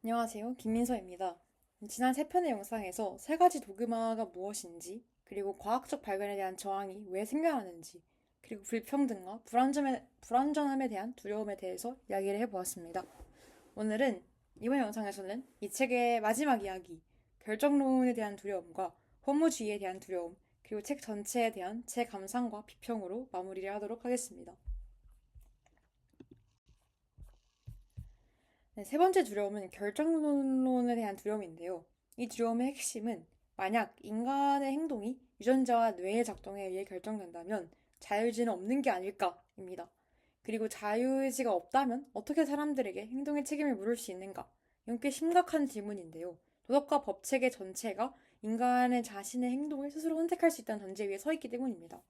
안녕하세요. 김민서입니다. 지난 세 편의 영상에서 세 가지 도그마가 무엇인지, 그리고 과학적 발견에 대한 저항이 왜 생겨나는지, 그리고 불평등과 불완전함에 대한 두려움에 대해서 이야기를 해보았습니다. 오늘은 이번 영상에서는 이 책의 마지막 이야기, 결정론에 대한 두려움과 허무주의에 대한 두려움, 그리고 책 전체에 대한 제 감상과 비평으로 마무리를 하도록 하겠습니다. 네, 세 번째 두려움은 결정론에 대한 두려움인데요. 이 두려움의 핵심은 만약 인간의 행동이 유전자와 뇌의 작동에 의해 결정된다면 자유의지는 없는 게 아닐까입니다. 그리고 자유의지가 없다면 어떻게 사람들에게 행동의 책임을 물을 수 있는가? 이건 꽤 심각한 질문인데요. 도덕과 법 체계 전체가 인간의 자신의 행동을 스스로 선택할 수 있다는 전제 위에 서 있기 때문입니다.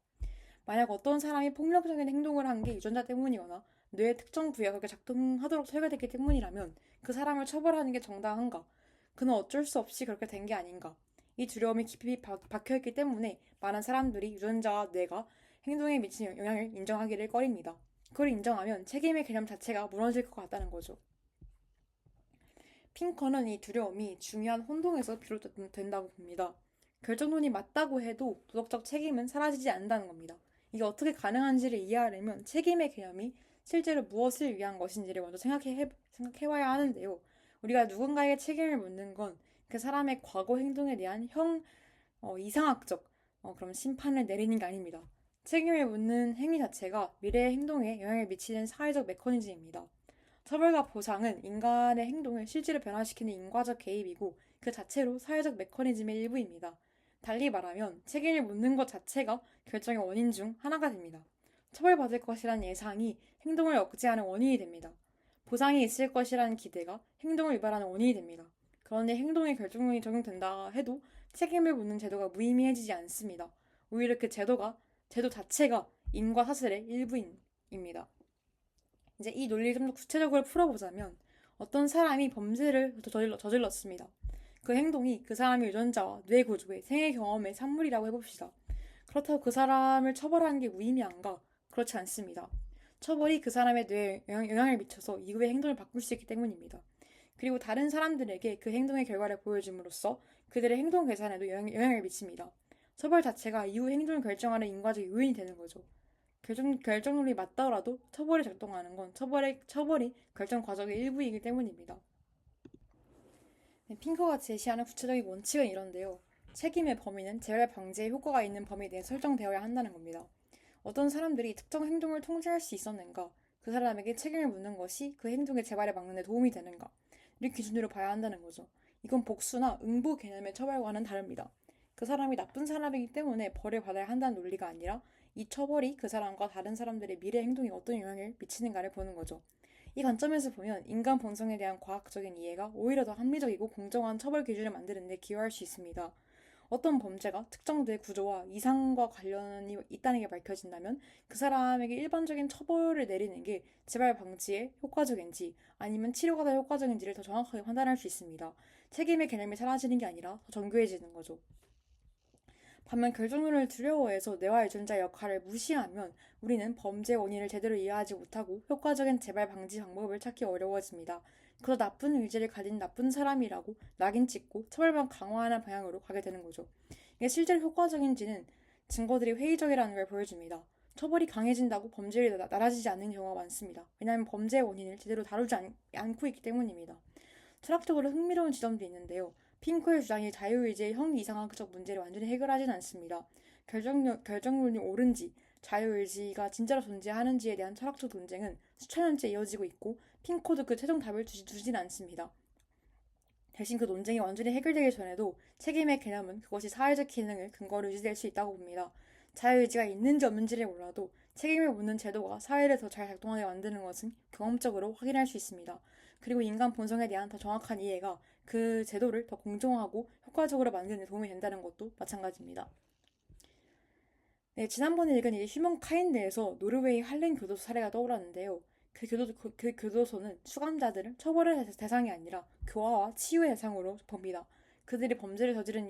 만약 어떤 사람이 폭력적인 행동을 한 게 유전자 때문이거나 뇌의 특정 부위가 그렇게 작동하도록 설계됐기 때문이라면 그 사람을 처벌하는 게 정당한가? 그는 어쩔 수 없이 그렇게 된 게 아닌가? 이 두려움이 깊이 박혀있기 때문에 많은 사람들이 유전자와 뇌가 행동에 미치는 영향을 인정하기를 꺼립니다. 그걸 인정하면 책임의 개념 자체가 무너질 것 같다는 거죠. 핑커는 이 두려움이 중요한 혼동에서 비롯된다고 봅니다. 결정론이 맞다고 해도 도덕적 책임은 사라지지 않는다는 겁니다. 이게 어떻게 가능한지를 이해하려면 책임의 개념이 실제로 무엇을 위한 것인지를 먼저 생각해봐야 하는데요. 우리가 누군가에게 책임을 묻는 건 그 사람의 과거 행동에 대한 이상학적 그럼 심판을 내리는 게 아닙니다. 책임을 묻는 행위 자체가 미래의 행동에 영향을 미치는 사회적 메커니즘입니다. 처벌과 보상은 인간의 행동을 실제로 변화시키는 인과적 개입이고 그 자체로 사회적 메커니즘의 일부입니다. 달리 말하면 책임을 묻는 것 자체가 결정의 원인 중 하나가 됩니다. 처벌받을 것이라는 예상이 행동을 억제하는 원인이 됩니다. 보상이 있을 것이라는 기대가 행동을 유발하는 원인이 됩니다. 그런데 행동의 결정론이 적용된다 해도 책임을 묻는 제도가 무의미해지지 않습니다. 오히려 제도 자체가 인과 사슬의 일부입니다. 이제 이 논리를 좀 더 구체적으로 풀어보자면 어떤 사람이 범죄를 저질렀습니다. 그 행동이 그 사람의 유전자와 뇌 구조의 생애 경험의 산물이라고 해봅시다. 그렇다고 그 사람을 처벌하는 게 무의미한가? 그렇지 않습니다. 처벌이 그 사람의 뇌에 영향을 미쳐서 이후의 행동을 바꿀 수 있기 때문입니다. 그리고 다른 사람들에게 그 행동의 결과를 보여줌으로써 그들의 행동 계산에도 영향을 미칩니다. 처벌 자체가 이후 행동을 결정하는 인과적 요인이 되는 거죠. 결정론이 맞더라도 처벌이 작동하는 건 처벌이 결정 과정의 일부이기 때문입니다. 네, 핑커가 제시하는 구체적인 원칙은 이런데요. 책임의 범위는 재발 방지에 효과가 있는 범위 내에 설정되어야 한다는 겁니다. 어떤 사람들이 특정 행동을 통제할 수 있었는가, 그 사람에게 책임을 묻는 것이 그 행동의 재발을 막는 데 도움이 되는가, 이 기준으로 봐야 한다는 거죠. 이건 복수나 응보 개념의 처벌과는 다릅니다. 그 사람이 나쁜 사람이기 때문에 벌을 받아야 한다는 논리가 아니라 이 처벌이 그 사람과 다른 사람들의 미래 행동에 어떤 영향을 미치는가를 보는 거죠. 이 관점에서 보면 인간 본성에 대한 과학적인 이해가 오히려 더 합리적이고 공정한 처벌 기준을 만드는 데 기여할 수 있습니다. 어떤 범죄가 특정 뇌 구조와 이상과 관련이 있다는 게 밝혀진다면 그 사람에게 일반적인 처벌을 내리는 게 재발 방지에 효과적인지 아니면 치료가 더 효과적인지를 더 정확하게 판단할 수 있습니다. 책임의 개념이 사라지는 게 아니라 더 정교해지는 거죠. 반면 결정론을 두려워해서 뇌와 유전자의 역할을 무시하면 우리는 범죄 원인을 제대로 이해하지 못하고 효과적인 재발 방지 방법을 찾기 어려워집니다. 그래서 나쁜 의지를 가진 나쁜 사람이라고 낙인 찍고 처벌만 강화하는 방향으로 가게 되는 거죠. 이게 실제로 효과적인지는 증거들이 회의적이라는 걸 보여줍니다. 처벌이 강해진다고 범죄율이 낮아지지 않는 경우가 많습니다. 왜냐하면 범죄의 원인을 제대로 다루지 않고 있기 때문입니다. 철학적으로 흥미로운 지점도 있는데요. 핑크의 주장이 자유의지의 형이상학적 문제를 완전히 해결하진 않습니다. 결정론이 옳은지, 자유의지가 진짜로 존재하는지에 대한 철학적 논쟁은 수천 년째 이어지고 있고, 핑크도 그 최종 답을 두진 않습니다. 대신 그 논쟁이 완전히 해결되기 전에도 책임의 개념은 그것이 사회적 기능을 근거로 유지될 수 있다고 봅니다. 자유의지가 있는지 없는지를 몰라도 책임을 묻는 제도가 사회를 더 잘 작동하게 만드는 것은 경험적으로 확인할 수 있습니다. 그리고 인간 본성에 대한 더 정확한 이해가 그 제도를 더 공정하고 효과적으로 만드는 데 도움이 된다는 것도 마찬가지입니다. 네, 지난번에 읽은 이 휴먼 카인드에서 노르웨이 할렌 교도소 사례가 떠올랐는데요. 그 교도소는 수감자들을 처벌의 대상이 아니라 교화와 치유의 대상으로 봅니다. 그들이 범죄를 저지른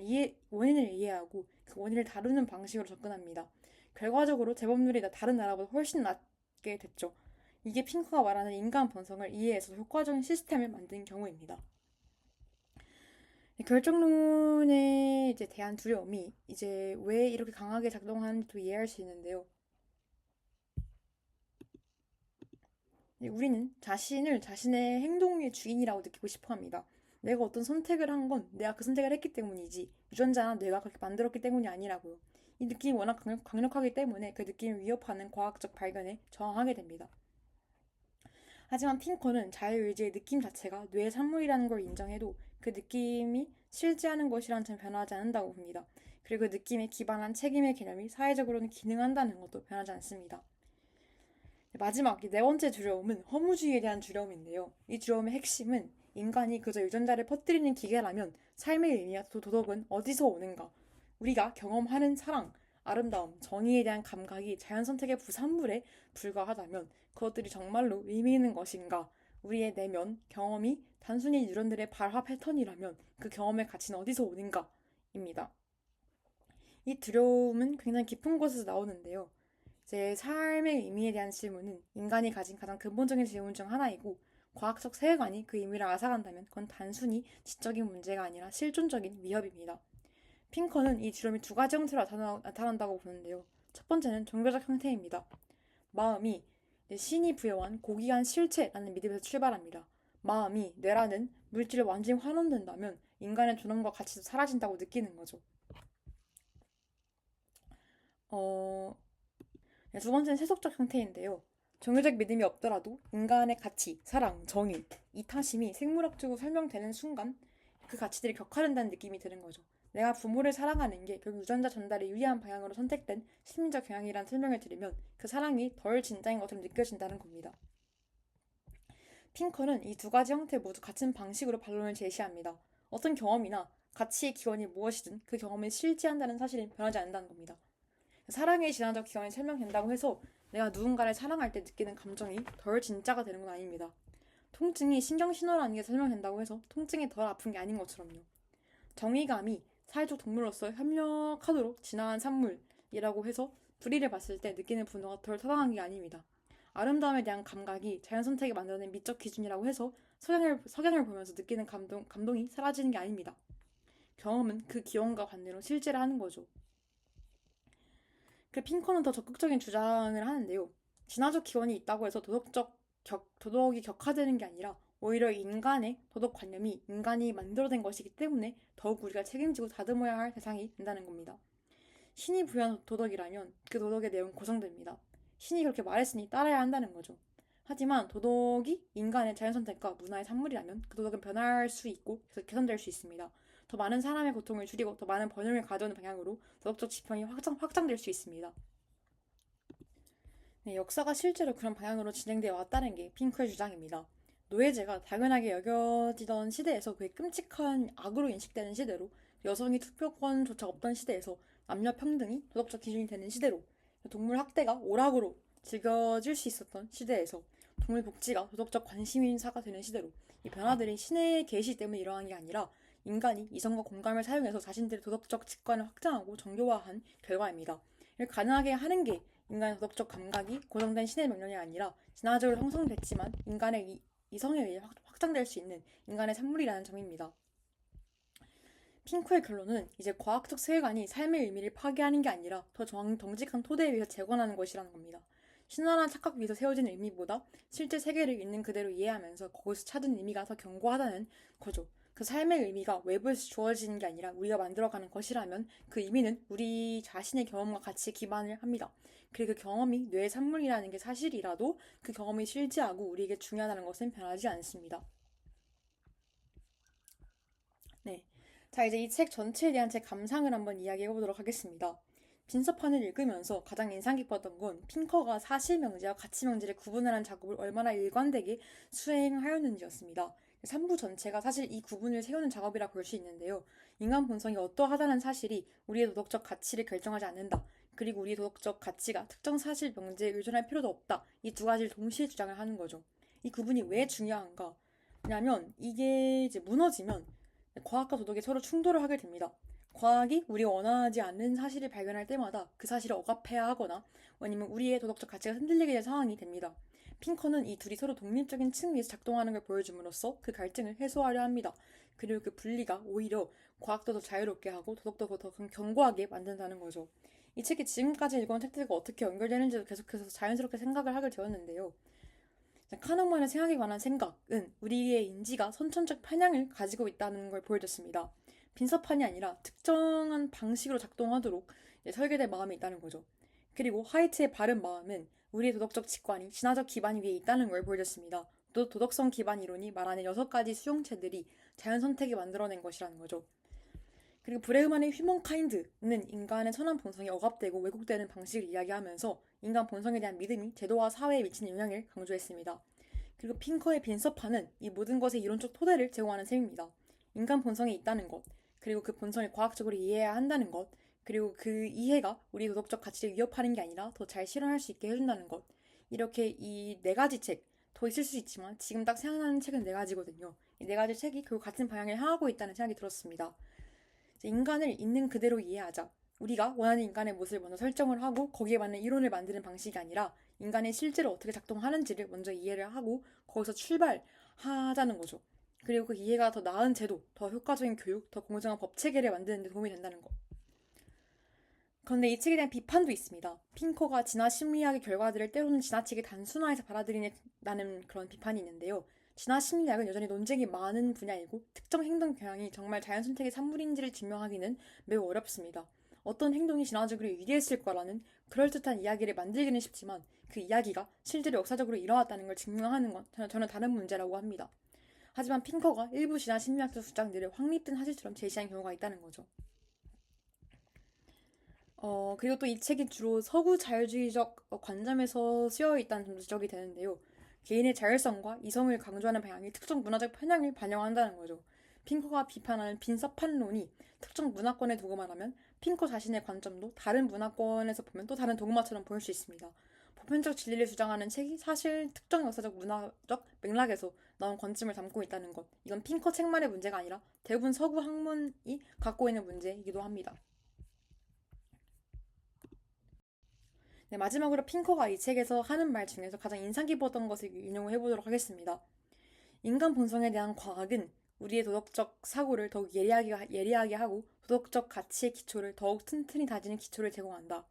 원인을 이해하고 그 원인을 다루는 방식으로 접근합니다. 결과적으로 재범률이 다른 나라보다 훨씬 낮게 됐죠. 이게 핑크가 말하는 인간 본성을 이해해서 효과적인 시스템을 만든 경우입니다. 결정론에 이제 대한 두려움이 이제 왜 이렇게 강하게 작동하는지도 이해할 수 있는데요. 우리는 자신을 자신의 행동의 주인이라고 느끼고 싶어 합니다. 내가 어떤 선택을 한 건 내가 그 선택을 했기 때문이지 유전자나 뇌가 그렇게 만들었기 때문이 아니라고요. 이 느낌이 워낙 강력하기 때문에 그 느낌을 위협하는 과학적 발견에 저항하게 됩니다. 하지만 핑커는 자유의지의 느낌 자체가 뇌의 산물이라는 걸 인정해도 그 느낌이 실제하는 것이란 점 변하지 않는다고 봅니다. 그리고 그 느낌에 기반한 책임의 개념이 사회적으로는 기능한다는 것도 변하지 않습니다. 마지막 네 번째 두려움은 허무주의에 대한 두려움인데요. 이 두려움의 핵심은 인간이 그저 유전자를 퍼뜨리는 기계라면 삶의 의미와 도덕은 어디서 오는가? 우리가 경험하는 사랑, 아름다움, 정의에 대한 감각이 자연 선택의 부산물에 불과하다면 그것들이 정말로 의미 있는 것인가? 우리의 내면, 경험이 단순히 뉴런들의 발화 패턴이라면 그 경험의 가치는 어디서 오는가? 입니다. 이 두려움은 굉장히 깊은 곳에서 나오는데요. 제 삶의 의미에 대한 질문은 인간이 가진 가장 근본적인 질문 중 하나이고 과학적 세계관이 그 의미를 앗아간다면 그건 단순히 지적인 문제가 아니라 실존적인 위협입니다. 핑커는 이 두려움이 두 가지 형태로 나타난다고 보는데요. 첫 번째는 종교적 형태입니다. 마음이 신이 부여한 고귀한 실체라는 믿음에서 출발합니다. 마음이 뇌라는 물질을 완전히 환원된다면 인간의 존엄과 가치도 사라진다고 느끼는 거죠. 어, 두 번째는 세속적 형태인데요. 종교적 믿음이 없더라도 인간의 가치, 사랑, 정의, 이타심이 생물학적으로 설명되는 순간 그 가치들이 격화된다는 느낌이 드는 거죠. 내가 부모를 사랑하는 게 결국 유전자 전달에 유리한 방향으로 선택된 심리적 경향이라는 설명을 들으면 그 사랑이 덜 진짜인 것처럼 느껴진다는 겁니다. 핑커는 이 두 가지 형태 모두 같은 방식으로 반론을 제시합니다. 어떤 경험이나 가치의 기원이 무엇이든 그 경험을 실지한다는 사실은 변하지 않는다는 겁니다. 사랑의 진화적 기원이 설명된다고 해서 내가 누군가를 사랑할 때 느끼는 감정이 덜 진짜가 되는 건 아닙니다. 통증이 신경신호라는 게 설명된다고 해서 통증이 덜 아픈 게 아닌 것처럼요. 정의감이 사회적 동물로서 협력하도록 진화한 산물이라고 해서 불의를 봤을 때 느끼는 분노가 덜 타당한 게 아닙니다. 아름다움에 대한 감각이 자연 선택이 만들어낸 미적 기준이라고 해서 석양을 보면서 느끼는 감동이 사라지는 게 아닙니다. 경험은 그 기원과 반대로 실제를 하는 거죠. 그 핑커는 더 적극적인 주장을 하는데요. 진화적 기원이 있다고 해서 도덕이 격화되는 게 아니라 오히려 인간의 도덕관념이 인간이 만들어낸 것이기 때문에 더욱 우리가 책임지고 다듬어야 할 대상이 된다는 겁니다. 신이 부여한 도덕이라면 그 도덕의 내용은 고정됩니다. 신이 그렇게 말했으니 따라야 한다는 거죠. 하지만 도덕이 인간의 자연선택과 문화의 산물이라면 그 도덕은 변할 수 있고 개선될 수 있습니다. 더 많은 사람의 고통을 줄이고 더 많은 번영을 가져오는 방향으로 도덕적 지평이 확장될 수 있습니다. 네, 역사가 실제로 그런 방향으로 진행되어 왔다는 게 핑크의 주장입니다. 노예제가 당연하게 여겨지던 시대에서 그게 끔찍한 악으로 인식되는 시대로 여성이 투표권조차 없던 시대에서 남녀 평등이 도덕적 기준이 되는 시대로 동물 학대가 오락으로 즐겨질 수 있었던 시대에서 동물 복지가 도덕적 관심사가 되는 시대로 이 변화들이 신의 계시 때문에 일어난 게 아니라 인간이 이성과 공감을 사용해서 자신들의 도덕적 직관을 확장하고 정교화한 결과입니다. 이를 가능하게 하는 게 인간의 도덕적 감각이 고정된 신의 명령이 아니라 진화적으로 형성됐지만 인간의 이성에 의해 확장될 수 있는 인간의 산물이라는 점입니다. 핑크의 결론은 이제 과학적 세계관이 삶의 의미를 파괴하는 게 아니라 더 정직한 토대에 의해서 재건하는 것이라는 겁니다. 신화나 착각 위에서 세워진 의미보다 실제 세계를 있는 그대로 이해하면서 거기서 찾은 의미가 더 견고하다는 거죠. 그 삶의 의미가 외부에서 주어지는 게 아니라 우리가 만들어가는 것이라면 그 의미는 우리 자신의 경험과 같이 기반을 합니다. 그리고 그 경험이 뇌의 산물이라는 게 사실이라도 그 경험이 실제하고 우리에게 중요하다는 것은 변하지 않습니다. 네. 자, 이제 이 책 전체에 대한 제 감상을 한번 이야기해 보도록 하겠습니다. 빈서판을 읽으면서 가장 인상 깊었던 건 핑커가 사실명제와 가치명제를 구분하는 작업을 얼마나 일관되게 수행하였는지였습니다. 3부 전체가 사실 이 구분을 세우는 작업이라 볼 수 있는데요. 인간 본성이 어떠하다는 사실이 우리의 도덕적 가치를 결정하지 않는다. 그리고 우리의 도덕적 가치가 특정 사실 명제에 의존할 필요도 없다. 이 두 가지를 동시에 주장을 하는 거죠. 이 구분이 왜 중요한가? 왜냐하면 이게 이제 무너지면 과학과 도덕이 서로 충돌을 하게 됩니다. 과학이 우리가 원하지 않는 사실을 발견할 때마다 그 사실을 억압해야 하거나 아니면 우리의 도덕적 가치가 흔들리게 될 상황이 됩니다. 핑커는 이 둘이 서로 독립적인 층위에서 작동하는 걸 보여줌으로써 그 갈등을 해소하려 합니다. 그리고 그 분리가 오히려 과학도 더 자유롭게 하고 도덕도 더 견고하게 만든다는 거죠. 이 책이 지금까지 읽어온 책들과 어떻게 연결되는지도 계속해서 자연스럽게 생각을 하게 되었는데요. 카너만의 생각에 관한 생각은 우리의 인지가 선천적 편향을 가지고 있다는 걸 보여줬습니다. 빈서판이 아니라 특정한 방식으로 작동하도록 설계된 마음이 있다는 거죠. 그리고 화이트의 바른 마음은 우리의 도덕적 직관이 진화적 기반 위에 있다는 걸 보여줬습니다. 또 도덕성 기반 이론이 말하는 6가지 수용체들이 자연 선택이 만들어낸 것이라는 거죠. 그리고 브레우만의 휴먼카인드는 인간의 선한 본성이 억압되고 왜곡되는 방식을 이야기하면서 인간 본성에 대한 믿음이 제도와 사회에 미치는 영향을 강조했습니다. 그리고 핑커의 빈서판은 이 모든 것의 이론적 토대를 제공하는 셈입니다. 인간 본성이 있다는 것, 그리고 그 본성을 과학적으로 이해해야 한다는 것, 그리고 그 이해가 우리 도덕적 가치를 위협하는 게 아니라 더 잘 실현할 수 있게 해준다는 것. 이렇게 이 4가지 책, 더 있을 수 있지만 지금 딱 생각나는 책은 4가지거든요. 이 4가지 책이 결국 같은 방향을 향하고 있다는 생각이 들었습니다. 인간을 있는 그대로 이해하자. 우리가 원하는 인간의 모습을 먼저 설정을 하고 거기에 맞는 이론을 만드는 방식이 아니라 인간이 실제로 어떻게 작동하는지를 먼저 이해를 하고 거기서 출발하자는 거죠. 그리고 그 이해가 더 나은 제도, 더 효과적인 교육, 더 공정한 법 체계를 만드는 데 도움이 된다는 것. 그런데 이 책에 대한 비판도 있습니다. 핑커가 진화 심리학의 결과들을 때로는 지나치게 단순화해서 받아들이는 그런 비판이 있는데요. 진화 심리학은 여전히 논쟁이 많은 분야이고 특정 행동 경향이 정말 자연 선택의 산물인지를 증명하기는 매우 어렵습니다. 어떤 행동이 진화적으로 유리했을 거라는 그럴듯한 이야기를 만들기는 쉽지만 그 이야기가 실제로 역사적으로 일어났다는 걸 증명하는 건 전혀 다른 문제라고 합니다. 하지만 핑커가 일부 진화 심리학적 주장들을 확립된 사실처럼 제시한 경우가 있다는 거죠. 그리고 또 이 책이 주로 서구 자유주의적 관점에서 쓰여 있다는 점도 지적이 되는데요. 개인의 자율성과 이성을 강조하는 방향이 특정 문화적 편향을 반영한다는 거죠. 핑커가 비판하는 빈서판론이 특정 문화권에 두고 말하면 핑커 자신의 관점도 다른 문화권에서 보면 또 다른 도그마처럼 보일 수 있습니다. 보편적 진리를 주장하는 책이 사실 특정 역사적 문화적 맥락에서 나온 관점을 담고 있다는 것. 이건 핑커 책만의 문제가 아니라 대부분 서구 학문이 갖고 있는 문제이기도 합니다. 네, 마지막으로 핑커가 이 책에서 하는 말 중에서 가장 인상 깊었던 것을 인용을 해보도록 하겠습니다. 인간 본성에 대한 과학은 우리의 도덕적 사고를 더욱 예리하게 하고 도덕적 가치의 기초를 더욱 튼튼히 다지는 기초를 제공한다.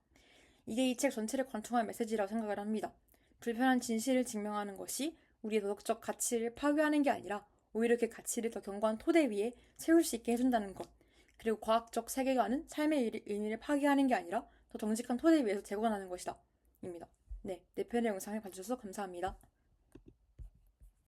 이게 이 책 전체를 관통한 메시지라고 생각을 합니다. 불편한 진실을 증명하는 것이 우리의 도덕적 가치를 파괴하는 게 아니라 오히려 그 가치를 더 견고한 토대 위에 세울 수 있게 해준다는 것. 그리고 과학적 세계관은 삶의 의미를 파괴하는 게 아니라 더 정직한 토대 위에서 재건하는 것이다. 입니다. 네, 내 편의 영상을 봐주셔서 감사합니다.